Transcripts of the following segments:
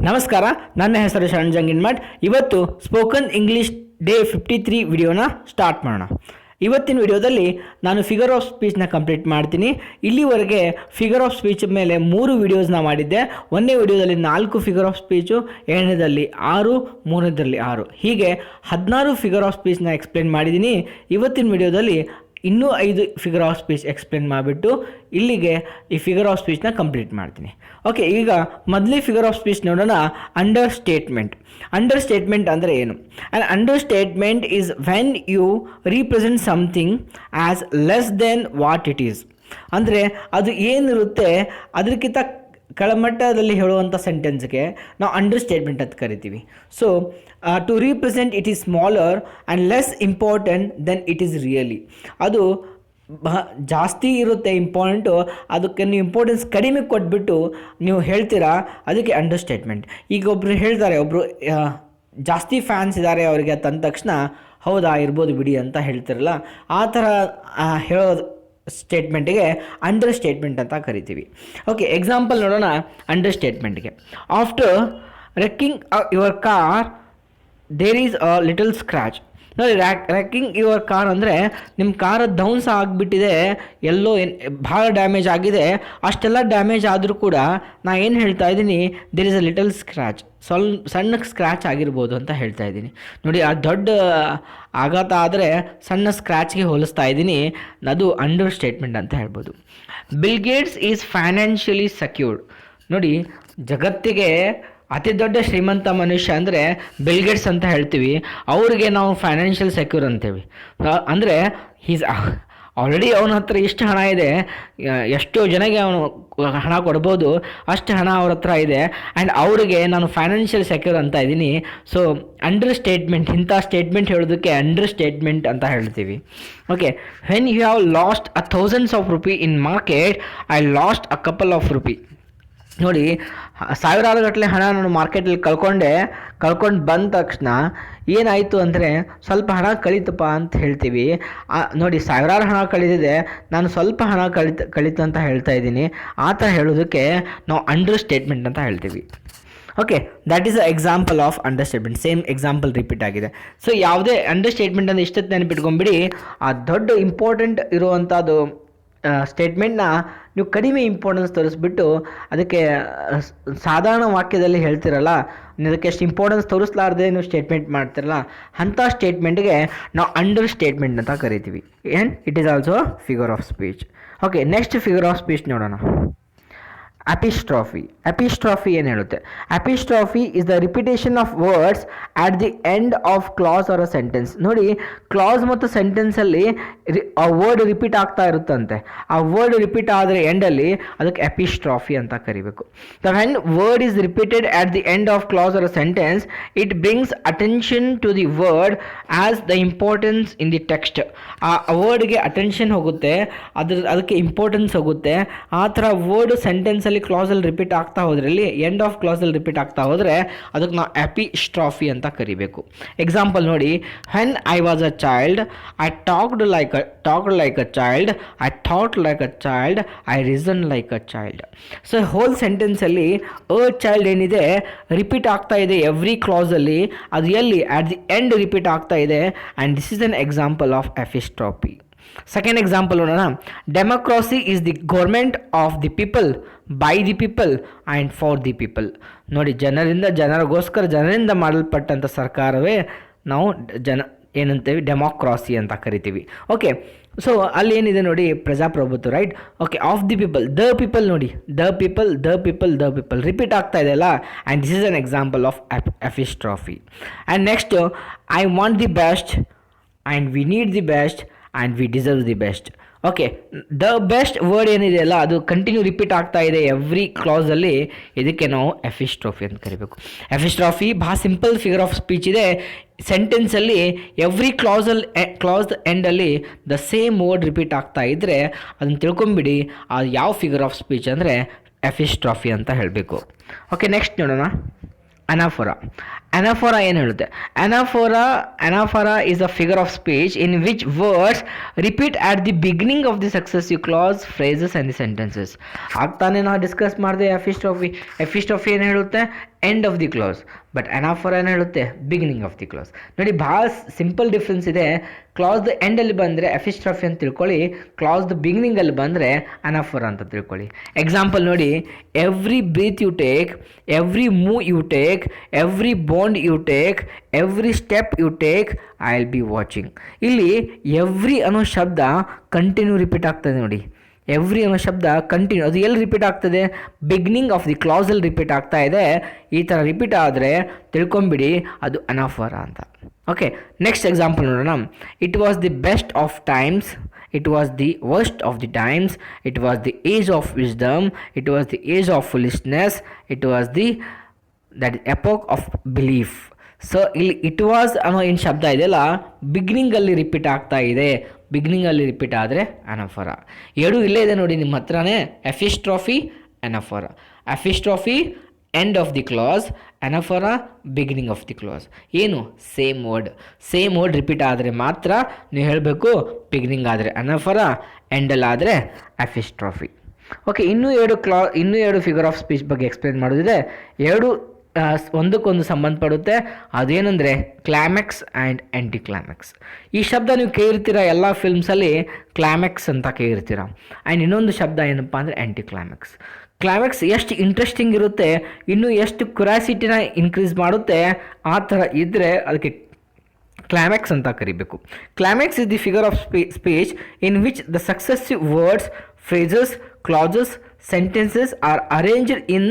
ನಮಸ್ಕಾರ, ನನ್ನ ಹೆಸರು ಶರಣ್ ಜಂಗಿನ್ಮಠ್. ಇವತ್ತು ಸ್ಪೋಕನ್ ಇಂಗ್ಲೀಷ್ ಡೇ 53 ವಿಡಿಯೋನ ಸ್ಟಾರ್ಟ್ ಮಾಡೋಣ. ಇವತ್ತಿನ ವಿಡಿಯೋದಲ್ಲಿ ನಾನು ಫಿಗರ್ ಆಫ್ ಸ್ಪೀಚ್ನ ಕಂಪ್ಲೀಟ್ ಮಾಡ್ತೀನಿ. ಇಲ್ಲಿವರೆಗೆ ಫಿಗರ್ ಆಫ್ ಸ್ಪೀಚ್ ಮೇಲೆ 3 ವಿಡಿಯೋಸ್ನ ಮಾಡಿದ್ದೆ. ಒಂದನೇ ವಿಡಿಯೋದಲ್ಲಿ 4 ಫಿಗರ್ ಆಫ್ ಸ್ಪೀಚು, ಎರಡನೇದಲ್ಲಿ 6, ಮೂರನೇದಲ್ಲಿ 6, ಹೀಗೆ 16 ಫಿಗರ್ ಆಫ್ ಸ್ಪೀಚ್ನ ಎಕ್ಸ್ಪ್ಲೇನ್ ಮಾಡಿದ್ದೀನಿ. ಇವತ್ತಿನ ವಿಡಿಯೋದಲ್ಲಿ ಇನ್ನೂ 5 ಫಿಗರ್ ಆಫ್ ಸ್ಪೀಚ್ ಎಕ್ಸ್ಪ್ಲೇನ್ ಮಾಡಿಬಿಟ್ಟು ಇಲ್ಲಿಗೆ ಈ ಫಿಗರ್ ಆಫ್ ಸ್ಪೀಚ್ನ ಕಂಪ್ಲೀಟ್ ಮಾಡ್ತೀನಿ. ಓಕೆ, ಈಗ ಮೊದಲೇ ಫಿಗರ್ ಆಫ್ ಸ್ಪೀಚ್ ನೋಡೋಣ. Understatement. ಅಂಡರ್ ಸ್ಟೇಟ್ಮೆಂಟ್ ಅಂದರೆ ಏನು? And understatement is when you represent something as less than what it is. ಅಂದರೆ ಅದು ಏನಿರುತ್ತೆ ಅದಕ್ಕಿಂತ ಕೆಳಮಟ್ಟದಲ್ಲಿ ಹೇಳುವಂಥ ಸೆಂಟೆನ್ಸ್ಗೆ ನಾವು ಅಂಡರ್ ಸ್ಟೇಟ್ಮೆಂಟ್ ಅಂತ ಕರಿತೀವಿ. So to represent it is smaller and less important than it is really. ಅದು ಜಾಸ್ತಿ ಇರುತ್ತೆ ಇಂಪಾರ್ಟೆಂಟು, ಅದಕ್ಕೆ ನೀವು ಇಂಪಾರ್ಟೆನ್ಸ್ ಕಡಿಮೆ ಕೊಟ್ಬಿಟ್ಟು ನೀವು ಹೇಳ್ತೀರಾ, ಅದಕ್ಕೆ ಅಂಡರ್ ಸ್ಟೇಟ್ಮೆಂಟ್. ಈಗ ಒಬ್ಬರು ಹೇಳ್ತಾರೆ, ಒಬ್ಬರು ಜಾಸ್ತಿ ಫ್ಯಾನ್ಸ್ ಇದ್ದಾರೆ ಅವರಿಗೆ ತಂದ ತಕ್ಷಣ ಹೌದಾ ಇರ್ಬೋದು ಬಿಡಿ ಅಂತ ಹೇಳ್ತಿರಲ್ಲ, ಆ ಥರ ಹೇಳೋದು ಸ್ಟೇಟ್ಮೆಂಟಿಗೆ ಅಂಡರ್ ಸ್ಟೇಟ್ಮೆಂಟ್ ಅಂತ ಕರಿತೀವಿ. ಓಕೆ, ಎಕ್ಸಾಂಪಲ್ ನೋಡೋಣ ಅಂಡರ್ ಸ್ಟೇಟ್ಮೆಂಟ್ಗೆ. After wrecking your car there is a little scratch. ನೋಡಿ, ರೆಕ್ಕಿಂಗ್ ಯುವರ್ ಕಾರ್ ಅಂದರೆ ನಿಮ್ಮ ಕಾರ್ ಧ್ವಂಸ ಆಗಿಬಿಟ್ಟಿದೆ, ಎಲ್ಲೋ ಭಾಳ ಡ್ಯಾಮೇಜ್ ಆಗಿದೆ. ಅಷ್ಟೆಲ್ಲ ಡ್ಯಾಮೇಜ್ ಆದರೂ ಕೂಡ ನಾ ಏನು ಹೇಳ್ತಾ ಇದ್ದೀನಿ, there is a little scratch, ಸಣ್ಣ ಸ್ಕ್ರ್ಯಾಚ್ ಆಗಿರ್ಬೋದು ಅಂತ ಹೇಳ್ತಾ ಇದ್ದೀನಿ. ನೋಡಿ, ಆ ದೊಡ್ಡ ಆಘಾತ ಆದರೆ ಸಣ್ಣ ಸ್ಕ್ರ್ಯಾಚ್ಗೆ ಹೋಲಿಸ್ತಾ ಇದ್ದೀನಿ, ಅದು ಅಂಡರ್ ಸ್ಟೇಟ್ಮೆಂಟ್ ಅಂತ ಹೇಳ್ಬೋದು. Bill Gates is financially secured. ನೋಡಿ, ಜಗತ್ತಿಗೆ ಅತಿ ದೊಡ್ಡ ಶ್ರೀಮಂತ ಮನುಷ್ಯ ಅಂದರೆ ಬಿಲ್ ಗೇಟ್ಸ್ ಅಂತ ಹೇಳ್ತೀವಿ. ಅವ್ರಿಗೆ ನಾವು ಫೈನಾನ್ಷಿಯಲ್ ಸೆಕ್ಯೂರ್ ಅಂತೀವಿ. ಅಂದರೆ ಆಲ್ರೆಡಿ ಅವನ ಹತ್ರ ಇಷ್ಟು ಹಣ ಇದೆ, ಎಷ್ಟೋ ಜನಗೆ ಅವನು ಹಣ ಕೊಡ್ಬೋದು, ಅಷ್ಟು ಹಣ ಅವ್ರ ಹತ್ರ ಇದೆ, ಆ್ಯಂಡ್ ಅವರಿಗೆ ನಾನು ಫೈನಾನ್ಷಿಯಲ್ ಸೆಕ್ಯೂರ್ ಅಂತ ಇದ್ದೀನಿ. ಸೊ ಅಂಡರ್ ಸ್ಟೇಟ್ಮೆಂಟ್, ಇಂಥ ಸ್ಟೇಟ್ಮೆಂಟ್ ಹೇಳೋದಕ್ಕೆ ಅಂಡರ್ ಸ್ಟೇಟ್ಮೆಂಟ್ ಅಂತ ಹೇಳ್ತೀವಿ. Okay, when you have lost thousands of rupee in market, I lost a couple of rupee. ನೋಡಿ, ಸಾವಿರಾರು ಗಟ್ಟಲೆ ಹಣ ನಾನು ಮಾರ್ಕೆಟಲ್ಲಿ ಕಳ್ಕೊಂಡು ಬಂದ ತಕ್ಷಣ ಏನಾಯಿತು ಅಂದರೆ ಸ್ವಲ್ಪ ಹಣ ಕಳೀತಪ್ಪ ಅಂತ ಹೇಳ್ತೀವಿ. ನೋಡಿ, ಸಾವಿರಾರು ಹಣ ಕಳೀತಿದೆ, ನಾನು ಸ್ವಲ್ಪ ಹಣ ಕಳೀತು ಅಂತ ಹೇಳ್ತಾ ಇದ್ದೀನಿ. ಆ ಥರ ಹೇಳೋದಕ್ಕೆ ನಾವು ಅಂಡರ್ ಸ್ಟೇಟ್ಮೆಂಟ್ ಅಂತ ಹೇಳ್ತೀವಿ. Okay, that is a example of under statement. Same example repeat ಆಗಿದೆ. ಸೊ ಯಾವುದೇ ಅಂಡರ್ ಸ್ಟೇಟ್ಮೆಂಟ್ ಅಂದರೆ ಇಷ್ಟೊತ್ತು ನೆನಪಿಟ್ಕೊಂಬಿಡಿ, ಆ ದೊಡ್ಡ ಇಂಪಾರ್ಟೆಂಟ್ ಇರುವಂಥದ್ದು ಸ್ಟೇಟ್ಮೆಂಟ್ನ ನೀವು ಕಡಿಮೆ ಇಂಪಾರ್ಟೆನ್ಸ್ ತೋರಿಸ್ಬಿಟ್ಟು ಅದಕ್ಕೆ ಸಾಧಾರಣ ವಾಕ್ಯದಲ್ಲಿ ಹೇಳ್ತಿರಲ್ಲ, ಅದಕ್ಕೆ ಎಷ್ಟು ಇಂಪಾರ್ಟೆನ್ಸ್ ತೋರಿಸ್ಲಾರ್ದೆ ನೀವು ಸ್ಟೇಟ್ಮೆಂಟ್ ಮಾಡ್ತಿರಲ್ಲ, ಅಂಥ ಸ್ಟೇಟ್ಮೆಂಟ್ಗೆ ನಾವು ಅಂಡರ್ ಸ್ಟೇಟ್ಮೆಂಟ್ ಅಂತ ಕರಿತೀವಿ. And it is also figure of speech. Okay, next figure of speech ನೋಡೋಣ. ಅಪಿಸ್ಟ್ರಾಫಿ. ಅಪಿಸ್ಟ್ರಾಫಿ ಏನು ಹೇಳುತ್ತೆ? Epistrophe is the repetition of words at the end of clause or a sentence. ನೋಡಿ, clause ಮತ್ತು ಸೆಂಟೆನ್ಸಲ್ಲಿ ಆ word repeat ಆಗ್ತಾ ಇರುತ್ತಂತೆ. ಆ ವರ್ಡ್ ರಿಪೀಟ್ ಆದರೆ ಎಂಡಲ್ಲಿ ಅದಕ್ಕೆ ಎಪಿಸ್ಟ್ರಾಫಿ ಅಂತ ಕರಿಬೇಕು. The when word is repeated at the end of clause or a sentence, it brings attention to the word as the importance in the text. ಆ ವರ್ಡ್ಗೆ ಅಟೆನ್ಷನ್ ಹೋಗುತ್ತೆ, ಅದಕ್ಕೆ ಇಂಪಾರ್ಟೆನ್ಸ್ ಹೋಗುತ್ತೆ. ಆ ಥರ ವರ್ಡ್ ಸೆಂಟೆನ್ಸಲ್ಲಿ ಕ್ಲಾಸಲ್ಲಿ ರಿಪೀಟ್ ಆಗ್ತಾ ಹೋದ್ರಲ್ಲಿ, ಎಂಡ್ ಆಫ್ ಕ್ಲಾಸಲ್ಲಿ ರಿಪೀಟ್ ಆಗ್ತಾ ಹೋದರೆ ಅದಕ್ಕೆ ನಾವು ಎಪಿಸ್ಟ್ರಾಫಿ ಅಂತ ಕರಿಬೇಕು. ಎಕ್ಸಾಂಪಲ್ ನೋಡಿ, when I was a child I talked like a child, I thought like a child, I reason like a child. So whole ಸೆಂಟೆನ್ಸಲ್ಲಿ ಅ ಚೈಲ್ಡ್ ಏನಿದೆ ರಿಪೀಟ್ ಆಗ್ತಾ ಇದೆ ಎವ್ರಿ ಕ್ಲಾಸಲ್ಲಿ, ಅದು ಎಲ್ಲಿ ಆಟ್ ದಿ ಎಂಡ್ ರಿಪೀಟ್ ಆಗ್ತಾ ಇದೆ. And this is an example of epistrophe. Second example ನೋಡೋಣ. Democracy is the government of the people, by the people and for the people. ನೋಡಿ, ಜನರಿಗೋಸ್ಕರ ಜನರಿಂದ ಮಾಡಲ್ಪಟ್ಟಂಥ ಸರ್ಕಾರವೇ ನಾವು ಏನಂತೇವೆ, ಡೆಮೋಕ್ರಾಸಿ ಅಂತ ಕರಿತೀವಿ. ಓಕೆ, ಸೊ ಅಲ್ಲಿ ಏನಿದೆ ನೋಡಿ, ಪ್ರಜಾಪ್ರಭುತ್ವ, right? Okay, of the people, the people. ನೋಡಿ, ದ ಪೀಪಲ್ ರಿಪೀಟ್ ಆಗ್ತಾ ಇದೆ ಅಲ್ಲ, and this is an example of epistrophe. And next, I want the best and we need the best and we deserve the best. Okay, the best word ಏನಿದೆ ಅಲ್ಲ, ಅದು continue repeat ಆಗ್ತಾ ಇದೆ every ಕ್ಲಾಸಲ್ಲಿ, ಇದಕ್ಕೆ ನಾವು ಎಪಿಸ್ಟ್ರಾಫಿ ಅಂತ ಕರಿಬೇಕು. ಎಪಿಸ್ಟ್ರಾಫಿ ಭಾಳ ಸಿಂಪಲ್ ಫಿಗರ್ ಆಫ್ ಸ್ಪೀಚ್ ಇದೆ. ಸೆಂಟೆನ್ಸಲ್ಲಿ ಎವ್ರಿ ಕ್ಲಾಸ್ ಎಂಡಲ್ಲಿ ದ ಸೇಮ್ ವರ್ಡ್ ರಿಪೀಟ್ ಆಗ್ತಾ ಇದ್ದರೆ ಅದನ್ನು ತಿಳ್ಕೊಂಬಿಡಿ, ಅದು ಯಾವ ಫಿಗರ್ ಆಫ್ ಸ್ಪೀಚ್ ಅಂದರೆ ಎಪಿಸ್ಟ್ರಾಫಿ ಅಂತ ಹೇಳಬೇಕು. ಓಕೆ, ನೆಕ್ಸ್ಟ್ ನೋಡೋಣ. ಅನಾಫೋರಾ. ಅನಾಫೋರಾ ಏನು ಹೇಳುತ್ತೆ? Anaphora is a figure of speech in which words repeat at the beginning of the successive clause, phrases and the sentences. ಆಗ್ತಾನೆ ನಾವು ಡಿಸ್ಕಸ್ ಮಾಡಿದೆ ಎಫಿಸ್ಟ್ರಫಿ ಏನು ಹೇಳುತ್ತೆ? End of the clause. But anaphora ಏನು ಹೇಳುತ್ತೆ? Beginning of the clause. ನೋಡಿ, ಭಾಳ simple difference ಇದೆ. ಕ್ಲಾಸ್ದು ಎಂಡಲ್ಲಿ ಬಂದರೆ ಎಫಿಸ್ಟ್ರಫಿ ಅಂತ ತಿಳ್ಕೊಳ್ಳಿ, ಕ್ಲಾಸ್ದು ಬಿಗಿನಿಂಗಲ್ಲಿ ಬಂದರೆ ಅನಾಫೋರಾ ಅಂತ ತಿಳ್ಕೊಳ್ಳಿ. ಎಕ್ಸಾಂಪಲ್ ನೋಡಿ, every breath you take, every move you take, every bond you take, every step you take, I will be watching. ಇಲ್ಲಿ ಎವ್ರಿ ಅನ್ನೋ ಶಬ್ದ ಕಂಟಿನ್ಯೂ ರಿಪೀಟ್ ಆಗ್ತದೆ ನೋಡಿ. ಎವ್ರಿ ಅನ್ನೋ ಶಬ್ದ ಕಂಟಿನ್ಯೂ, ಅದು ಎಲ್ಲಿ ರಿಪೀಟ್ ಆಗ್ತದೆ? ಬಿಗಿನಿಂಗ್ ಆಫ್ ದಿ ಕ್ಲಾಸಲ್ಲಿ ರಿಪೀಟ್ ಆಗ್ತಾ ಇದೆ. ಈ ಥರ ರಿಪೀಟ್ ಆದರೆ ತಿಳ್ಕೊಂಬಿಡಿ ಅದು ಅನಾಫೋರಾ ಅಂತ. ಓಕೆ, ನೆಕ್ಸ್ಟ್ ಎಕ್ಸಾಂಪಲ್ ನೋಡೋಣ. It was the best of times, it was the worst of the times, it was the age of wisdom, it was the age of foolishness, it was the that epoch of belief. So ಇಲ್ಲಿ it was ಅನ್ನೋ ಏನು ಶಬ್ದ ಇದೆಯಲ್ಲ, ಬಿಗಿನಿಂಗಲ್ಲಿ repeat ಆಗ್ತಾ ಇದೆ. ಬಿಗಿನಿಂಗಲ್ಲಿ repeat ಆದರೆ ಅನಾಫೋರಾ. ಎರಡೂ ಇಲ್ಲೇ ಇದೆ ನೋಡಿ ನಿಮ್ಮ ಹತ್ರನೇ, epistrophe, anaphora. Epistrophe end of the clause, anaphora beginning of the clause. ಏನು? ಸೇಮ್ ವರ್ಡ್ ರಿಪೀಟ್ ಆದರೆ ಮಾತ್ರ ನೀವು ಹೇಳಬೇಕು ಬಿಗಿನಿಂಗ್ ಆದರೆ ಅನಾಫೋರಾ, ಎಂಡಲ್ಲಾದರೆ ಎಫಿಸ್ಟ್ರಫಿ. ಓಕೆ, ಇನ್ನೂ ಎರಡು ಫಿಗರ್ ಆಫ್ ಸ್ಪೀಚ್ ಬಗ್ಗೆ ಎಕ್ಸ್ಪ್ಲೇನ್ ಮಾಡೋದಿದೆ. ಎರಡು ಒಂದಕ್ಕೊಂದು ಸಂಬಂಧಪಡುತ್ತೆ. ಅದೇನೆಂದರೆ ಕ್ಲೈಮ್ಯಾಕ್ಸ್ ಆ್ಯಂಡ್ ಆ್ಯಂಟಿ ಕ್ಲೈಮ್ಯಾಕ್ಸ್. ಈ ಶಬ್ದ ನೀವು ಕೇಳಿರ್ತೀರ ಎಲ್ಲ ಫಿಲ್ಮ್ಸಲ್ಲಿ, ಕ್ಲೈಮ್ಯಾಕ್ಸ್ ಅಂತ ಕೇಳಿರ್ತೀರ. ಆ್ಯಂಡ್ ಇನ್ನೊಂದು ಶಬ್ದ ಏನಪ್ಪ ಅಂದರೆ ಆ್ಯಂಟಿ ಕ್ಲೈಮ್ಯಾಕ್ಸ್. ಕ್ಲೈಮ್ಯಾಕ್ಸ್ ಎಷ್ಟು ಇಂಟ್ರೆಸ್ಟಿಂಗ್ ಇರುತ್ತೆ, ಇನ್ನೂ ಎಷ್ಟು ಕ್ಯುರಾಸಿಟಿನ ಇನ್ಕ್ರೀಸ್ ಮಾಡುತ್ತೆ, ಆ ಥರ ಇದ್ದರೆ ಅದಕ್ಕೆ ಕ್ಲೈಮ್ಯಾಕ್ಸ್ ಅಂತ ಕರಿಬೇಕು. Climax is the figure of speech in which the successive words, phrases, classes, sentences are arranged in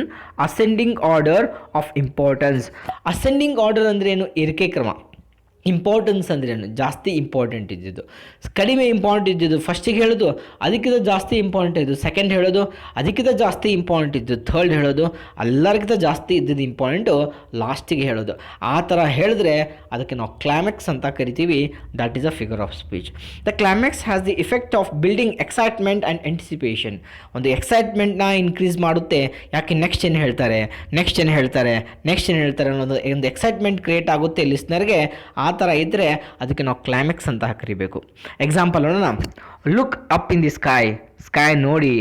ascending order of importance. Ascending order ಅಂದರೆ ಏನು? ಏರಿಕೆ ಕ್ರಮ. ಇಂಪಾರ್ಟೆನ್ಸ್ ಅಂದ್ರೇನು? ಜಾಸ್ತಿ ಇಂಪಾರ್ಟೆಂಟ್ ಇದ್ದಿದ್ದು, ಕಡಿಮೆ ಇಂಪಾರ್ಟೆಂಟ್ ಇದ್ದಿದ್ದು ಫಸ್ಟಿಗೆ ಹೇಳೋದು ಅದಕ್ಕಿಂತ ಜಾಸ್ತಿ ಇಂಪಾರ್ಟೆಂಟ್ ಇದ್ದು, ಸೆಕೆಂಡ್ ಹೇಳೋದು ಅದಕ್ಕಿಂತ ಜಾಸ್ತಿ ಇಂಪಾರ್ಟೆಂಟ್ ಇದ್ದು, ಥರ್ಡ್ ಹೇಳೋದು ಎಲ್ಲರಿಗಿಂತ ಜಾಸ್ತಿ ಇದ್ದಿದ್ದು ಇಂಪಾರ್ಟೆಂಟು ಲಾಸ್ಟಿಗೆ ಹೇಳೋದು. ಆ ಥರ ಹೇಳಿದ್ರೆ ಅದಕ್ಕೆ ನಾವು ಕ್ಲೈಮ್ಯಾಕ್ಸ್ ಅಂತ ಕರಿತೀವಿ. That is a figure of speech. The climax has the effect of building excitement and anticipation. ಒಂದು ಎಕ್ಸೈಟ್ಮೆಂಟ್ನ ಇನ್ಕ್ರೀಸ್ ಮಾಡುತ್ತೆ. ಯಾಕೆ ನೆಕ್ಸ್ಟ್ ಏನು ಹೇಳ್ತಾರೆ ಅನ್ನೋದು ಒಂದು ಎಕ್ಸೈಟ್ಮೆಂಟ್ ಕ್ರಿಯೇಟ್ ಆಗುತ್ತೆ ಲಿಸ್ನರ್ಗೆ. ಆ ಥರ ಇದ್ದರೆ ಅದಕ್ಕೆ ನಾವು ಕ್ಲೈಮ್ಯಾಕ್ಸ್ ಅಂತ ಕರಿಬೇಕು. ಎಕ್ಸಾಂಪಲ್ ನೋಡೋಣ. Look up in the sky ನೋಡಿ,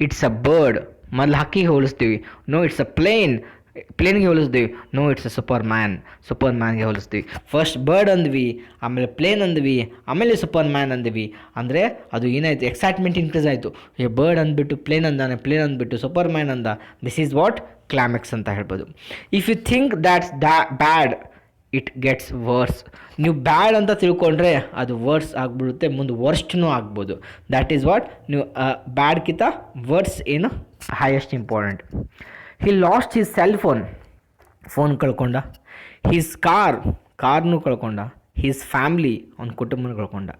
ಇಟ್ಸ್ ಅ ಬರ್ಡ್. ಮೊದಲು ಹಕ್ಕಿಗೆ ಹೋಲಿಸ್ತೀವಿ, ನೋ ಇಟ್ಸ್ ಅ ಪ್ಲೇನ್ಗೆ ಹೋಲಿಸ್ತೀವಿ, ನೋ ಇಟ್ಸ್ ಅ ಸೂಪರ್ಮ್ಯಾನ್ಗೆ ಹೋಲಿಸ್ತೀವಿ. ಫಸ್ಟ್ ಬರ್ಡ್ ಅಂದ್ವಿ, ಆಮೇಲೆ ಪ್ಲೇನ್ ಅಂದ್ವಿ, ಆಮೇಲೆ ಸೂಪರ್ಮ್ಯಾನ್ ಅಂದ್ವಿ. ಅಂದರೆ ಅದು ಏನಾಯಿತು? ಎಕ್ಸೈಟ್ಮೆಂಟ್ ಇನ್ಕ್ರೀಸ್ ಆಯಿತು. ಈ ಬರ್ಡ್ ಅಂದ್ಬಿಟ್ಟು ಪ್ಲೇನ್ ಅಂದ್ಬಿಟ್ಟು ಸೂಪರ್ಮ್ಯಾನ್ ಅಂದ. ದಿಸ್ ಈಸ್ ವಾಟ್ ಕ್ಲೈಮ್ಯಾಕ್ಸ್ ಅಂತ ಹೇಳ್ಬೋದು. If you think that's bad, it gets worse. ನೀವು ಬ್ಯಾಡ್ ಅಂತ ತಿಳ್ಕೊಂಡ್ರೆ ಅದು ವರ್ಸ್ ಆಗಿಬಿಡುತ್ತೆ, ಮುಂದೆ ವರ್ಸ್ಟ್ನೂ ಆಗ್ಬೋದು. ದ್ಯಾಟ್ ಈಸ್ ವಾಟ್ ನೀವು ಬ್ಯಾಡ್ಗಿಂತ ವರ್ಸ್ ಏನು highest important. He lost his cell phone ಕಳ್ಕೊಂಡ. ಹಿಸ್ ಕಾರ್ನೂ ಕಳ್ಕೊಂಡ. ಹಿಸ್ ಫ್ಯಾಮ್ಲಿ, ಅವ್ನ ಕುಟುಂಬನ ಕಳ್ಕೊಂಡ.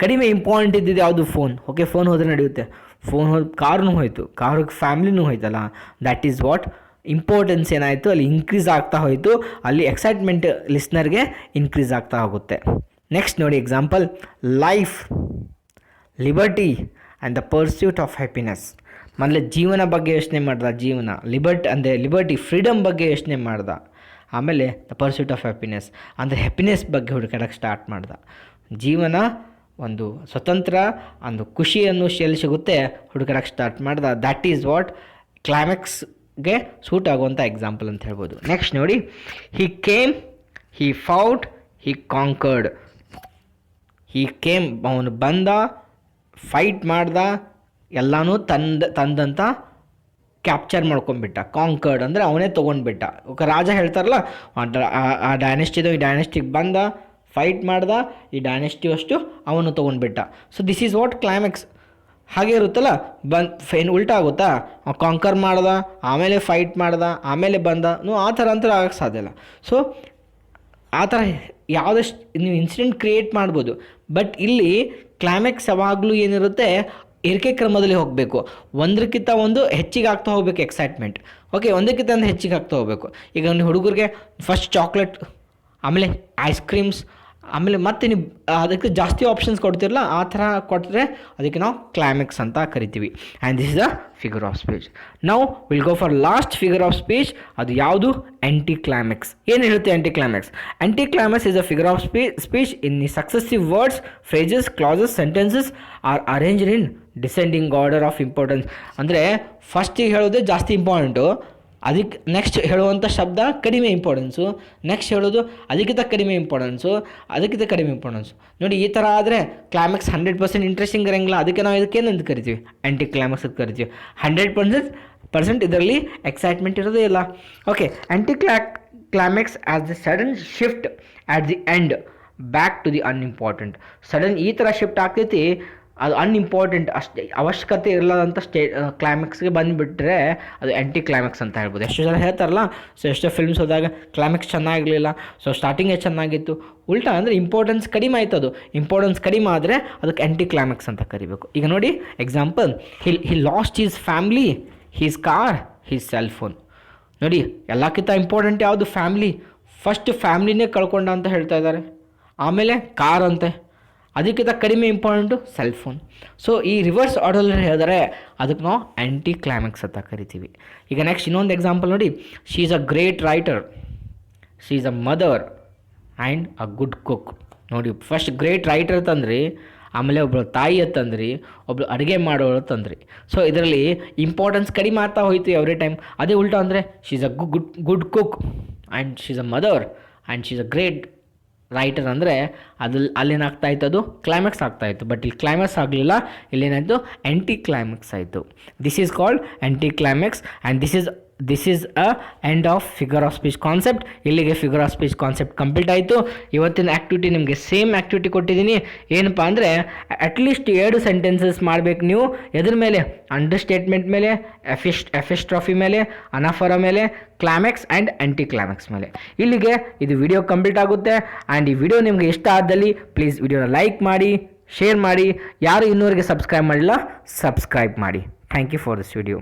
ಕಡಿಮೆ ಇಂಪಾರ್ಟೆಂಟ್ ಇದ್ದಿದ್ದು ಯಾವುದು? ಫೋನ್. ಓಕೆ, ಫೋನ್ ಹೋದರೆ ನಡೆಯುತ್ತೆ. ಫೋನ್ ಕಾರ್ನೂ ಹೋಯಿತು, ಕಾರ್ಗೆ ಫ್ಯಾಮ್ಲಿನೂ ಹೋಯ್ತಲ್ಲ. ದ್ಯಾಟ್ ಈಸ್ ವಾಟ್ ಇಂಪಾರ್ಟೆನ್ಸ್ ಏನಾಯಿತು ಅಲ್ಲಿ ಇನ್ಕ್ರೀಸ್ ಆಗ್ತಾ ಹೋಯಿತು. ಅಲ್ಲಿ ಎಕ್ಸೈಟ್ಮೆಂಟ್ ಲಿಸ್ನರ್ಗೆ ಇನ್ಕ್ರೀಸ್ ಆಗ್ತಾ ಹೋಗುತ್ತೆ. ನೆಕ್ಸ್ಟ್ ನೋಡಿ example. Life, liberty and the pursuit of happiness. ಮೊದಲೇ ಜೀವನ ಬಗ್ಗೆ ಯೋಚನೆ ಮಾಡ್ದ, ಲಿಬರ್ಟಿ ಫ್ರೀಡಮ್ ಬಗ್ಗೆ ಯೋಚನೆ ಮಾಡ್ದ. ಆಮೇಲೆ ದ ಪರ್ಸ್ಯೂಟ್ ಆಫ್ ಹ್ಯಾಪಿನೆಸ್ ಅಂದರೆ ಹ್ಯಾಪಿನೆಸ್ ಬಗ್ಗೆ ಹುಡುಕಾಡಕ್ಕೆ ಸ್ಟಾರ್ಟ್ ಮಾಡ್ದ. ಜೀವನ ಒಂದು ಸ್ವತಂತ್ರ, ಒಂದು ಖುಷಿಯನ್ನು ಎಲ್ಲಿ ಸಿಗುತ್ತೆ ಹುಡುಕಾಡಕ್ಕೆ ಸ್ಟಾರ್ಟ್ ಮಾಡ್ದ. ದ್ಯಾಟ್ ಈಸ್ ವಾಟ್ ಕ್ಲೈಮ್ಯಾಕ್ಸ್ಗೆ ಸೂಟ್ ಆಗುವಂಥ ಎಕ್ಸಾಂಪಲ್ ಅಂತ ಹೇಳ್ಬೋದು. ನೆಕ್ಸ್ಟ್ ನೋಡಿ. He came, he fought, he conquered. He came, ಅವನು ಬಂದ, ಫೈಟ್ ಮಾಡ್ದ, ಎಲ್ಲನೂ ತಂದಂತ ಕ್ಯಾಪ್ಚರ್ ಮಾಡ್ಕೊಂಡ್ಬಿಟ್ಟ. ಕಾಂಕರ್ಡ್ ಅಂದರೆ ಅವನೇ ತೊಗೊಂಡ್ಬಿಟ್ಟ. ರಾಜ ಹೇಳ್ತಾರಲ್ಲ, ಆ ಡೈನೆಸ್ಟಿದು ಈ ಡೈನೆಸ್ಟಿಗೆ ಬಂದ, ಫೈಟ್ ಮಾಡ್ದ, ಈ ಡೈನೆಸ್ಟಿ ಅಷ್ಟು ಅವನು ತೊಗೊಂಡ್ಬಿಟ್ಟ. So this is what climax. ಹಾಗೆ ಇರುತ್ತಲ್ಲ, ಏನು ಉಲ್ಟಾ ಆಗುತ್ತಾ? ಕಾಂಕರ್ ಮಾಡ್ದ, ಆಮೇಲೆ ಫೈಟ್ ಮಾಡ್ದ, ಆಮೇಲೆ ಬಂದ. ಆ ಥರ ಅಂತ ಆಗಕ್ಕೆ ಸಾಧ್ಯ ಇಲ್ಲ. ಸೊ ಆ ಥರ ಯಾವುದಷ್ಟು ನೀವು ಇನ್ಸಿಡೆಂಟ್ ಕ್ರಿಯೇಟ್ ಮಾಡ್ಬೋದು. ಬಟ್ ಇಲ್ಲಿ ಕ್ಲೈಮ್ಯಾಕ್ಸ್ ಯಾವಾಗಲೂ ಏನಿರುತ್ತೆ, ಏರಿಕೆ ಕ್ರಮದಲ್ಲಿ ಹೋಗಬೇಕು. ಒಂದಕ್ಕಿಂತ ಒಂದು ಹೆಚ್ಚಿಗೆ ಆಗ್ತಾ ಹೋಗ್ಬೇಕು ಎಕ್ಸೈಟ್ಮೆಂಟ್. ಓಕೆ, ಒಂದಕ್ಕಿಂತ ಒಂದು ಹೆಚ್ಚಿಗೆ ಆಗ್ತಾ ಹೋಗಬೇಕು. ಈಗ ಹುಡುಗರಿಗೆ ಫಸ್ಟ್ ಚಾಕ್ಲೇಟ್, ಆಮೇಲೆ ಐಸ್ ಕ್ರೀಮ್ಸ್, ಆಮೇಲೆ ಮತ್ತೆ ನೀವು ಅದಕ್ಕೆ ಜಾಸ್ತಿ ಆಪ್ಷನ್ಸ್ ಕೊಡ್ತಿರಲ್ಲ, ಆ ಥರ ಕೊಟ್ಟರೆ ಅದಕ್ಕೆ ನಾವು ಕ್ಲೈಮ್ಯಾಕ್ಸ್ ಅಂತ ಕರಿತೀವಿ. And this is the figure of speech. ನಾವು will go for last figure of speech. ಅದು ಯಾವುದು? Anti climax. ಏನು ಹೇಳುತ್ತೆ anti climax? Anti climax is a figure of speech in the successive words, phrases, clauses, sentences are arranged in descending order of importance. ಅಂದರೆ ಫಸ್ಟಿಗೆ ಹೇಳೋದೇ ಜಾಸ್ತಿ important, ಅದಕ್ಕೆ next ಹೇಳುವಂಥ ಶಬ್ದ ಕಡಿಮೆ ಇಂಪಾರ್ಟೆನ್ಸು, ನೆಕ್ಸ್ಟ್ ಹೇಳೋದು ಅದಕ್ಕಿಂತ ಕಡಿಮೆ ಇಂಪಾರ್ಟೆನ್ಸು, ಅದಕ್ಕಿಂತ ಕಡಿಮೆ ಇಂಪಾರ್ಟೆನ್ಸು. ನೋಡಿ ಈ ಥರ ಆದರೆ ಕ್ಲೈಮ್ಯಾಕ್ಸ್ 100% ಇಂಟ್ರೆಸ್ಟಿಂಗ್ ಇರೋಂಗಿಲ್ಲ. ಅದಕ್ಕೆ ನಾವು ಇದಕ್ಕೇನಂತ ಕರಿತೀವಿ? ಆ್ಯಂಟಿ ಕ್ಲೈಮ್ಯಾಕ್ಸ್ ಅಂತ ಕರಿತೀವಿ. 100% ಇದರಲ್ಲಿ ಎಕ್ಸೈಟ್ಮೆಂಟ್ ಇರೋದೇ ಇಲ್ಲ. Okay, anticlimax as the sudden shift at the end back to the unimportant. Sudden ಈ ಥರ ಶಿಫ್ಟ್ ಆಗ್ತೈತಿ, ಅದು ಅನ್ಇಂಪಾರ್ಟೆಂಟ್, ಅಷ್ಟೇ ಅವಶ್ಯಕತೆ ಇರಲಾದಂಥ ಕ್ಲೈಮ್ಯಾಕ್ಸ್ಗೆ ಬಂದುಬಿಟ್ರೆ ಅದು ಆ್ಯಂಟಿ ಕ್ಲೈಮ್ಯಾಕ್ಸ್ ಅಂತ ಹೇಳ್ಬೋದು. ಎಷ್ಟು ಜನ ಹೇಳ್ತಾರಲ್ಲ, ಸೊ ಎಷ್ಟೋ ಫಿಲ್ಮ್ಸ್ ಹೋದಾಗ ಕ್ಲೈಮ್ಯಾಕ್ಸ್ ಚೆನ್ನಾಗಿರಲಿಲ್ಲ, ಸೊ ಸ್ಟಾರ್ಟಿಂಗೇ ಚೆನ್ನಾಗಿತ್ತು, ಉಲ್ಟಾ ಅಂದರೆ ಇಂಪಾರ್ಟೆನ್ಸ್ ಕಡಿಮೆ ಆಯ್ತು. ಅದು ಇಂಪಾರ್ಟೆನ್ಸ್ ಕಡಿಮೆ ಆದರೆ ಅದಕ್ಕೆ ಆ್ಯಂಟಿ ಕ್ಲೈಮ್ಯಾಕ್ಸ್ ಅಂತ ಕರಿಬೇಕು. ಈಗ ನೋಡಿ example, he lost his family, his car, his cell phone. ನೋಡಿ ಎಲ್ಲಕ್ಕಿಂತ ಇಂಪಾರ್ಟೆಂಟ್ ಯಾವುದು? ಫ್ಯಾಮ್ಲಿ. ಫಸ್ಟ್ ಫ್ಯಾಮ್ಲಿನೇ ಕಳ್ಕೊಂಡ ಅಂತ ಹೇಳ್ತಾ ಇದ್ದಾರೆ, ಆಮೇಲೆ ಕಾರ್ ಅಂತೆ, ಅದಕ್ಕಿಂತ ಕಡಿಮೆ ಇಂಪಾರ್ಟೆಂಟು ಸೆಲ್ ಫೋನ್. ಸೊ ಈ ರಿವರ್ಸ್ ಆರ್ಡರಲ್ಲಿ ಹೇಳಿದರೆ ಅದಕ್ಕೆ ನಾವು ಆ್ಯಂಟಿ ಕ್ಲೈಮ್ಯಾಕ್ಸ್ ಅಂತ ಕರಿತೀವಿ. ಈಗ ನೆಕ್ಸ್ಟ್ ಇನ್ನೊಂದು ಎಕ್ಸಾಂಪಲ್ ನೋಡಿ, she is a great writer, she is a mother and a good cook. ನೋಡಿ ಫಸ್ಟ್ ಗ್ರೇಟ್ ರೈಟರ್ ತಂದ್ರಿ, ಆಮೇಲೆ ಒಬ್ಬಳು ತಾಯಿ ಅಂತಂದ್ರಿ, ಒಬ್ಬಳು ಅಡುಗೆ ಮಾಡೋಳು ತಂದ್ರಿ. ಸೊ ಇದರಲ್ಲಿ ಇಂಪಾರ್ಟೆನ್ಸ್ ಕಡಿಮೆ ಆಗ್ತಾ ಹೋಯ್ತು ಎವ್ರಿ ಟೈಮ್. ಅದೇ ಉಲ್ಟಾ ಅಂದರೆ she is a good cook and she is a mother and she is a great writer ಅಂದರೆ ಅಲ್ಲೇನಾಗ್ತಾ ಇತ್ತು? ಅದು ಕ್ಲೈಮ್ಯಾಕ್ಸ್ ಆಗ್ತಾಯಿತ್ತು. ಬಟ್ ಇಲ್ಲಿ ಕ್ಲೈಮ್ಯಾಕ್ಸ್ ಆಗಲಿಲ್ಲ, ಇಲ್ಲೇನಾಯಿತು? ಆ್ಯಂಟಿ ಕ್ಲೈಮ್ಯಾಕ್ಸ್ ಆಯಿತು. This is called anti climax and this is a end of figure of speech concept. ಇಲ್ಲಿಗೆ figure of speech concept complete ಆಯಿತು. ಇವತ್ತಿನ ಆ್ಯಕ್ಟಿವಿಟಿ ನಿಮಗೆ ಸೇಮ್ ಆ್ಯಕ್ಟಿವಿಟಿ ಕೊಟ್ಟಿದ್ದೀನಿ. ಏನಪ್ಪ ಅಂದರೆ ಅಟ್ಲೀಸ್ಟ್ 2 ಸೆಂಟೆನ್ಸಸ್ ಮಾಡಬೇಕು ನೀವು. ಎದ್ರ ಮೇಲೆ? ಅಂಡರ್ ಸ್ಟೇಟ್ಮೆಂಟ್ ಮೇಲೆ, ಎಫಿಸ್ಟ್ರಾಫಿ ಮೇಲೆ, ಅನಾಫರ ಮೇಲೆ, ಕ್ಲೈಮ್ಯಾಕ್ಸ್ ಆ್ಯಂಡ್ ಆ್ಯಂಟಿ ಕ್ಲೈಮ್ಯಾಕ್ಸ್ ಮೇಲೆ. ಇಲ್ಲಿಗೆ ಇದು ವಿಡಿಯೋ ಕಂಪ್ಲೀಟ್ ಆಗುತ್ತೆ. ಆ್ಯಂಡ್ ಈ ವಿಡಿಯೋ ನಿಮಗೆ ಇಷ್ಟ ಆದಲ್ಲಿ ಪ್ಲೀಸ್ ವಿಡಿಯೋನ ಲೈಕ್ ಮಾಡಿ, ಶೇರ್ ಮಾಡಿ. ಯಾರು ಇನ್ನೂವರೆಗೆ ಸಬ್ಸ್ಕ್ರೈಬ್ ಮಾಡಿಲ್ಲ, ಸಬ್ಸ್ಕ್ರೈಬ್ ಮಾಡಿ. Thank you for this video.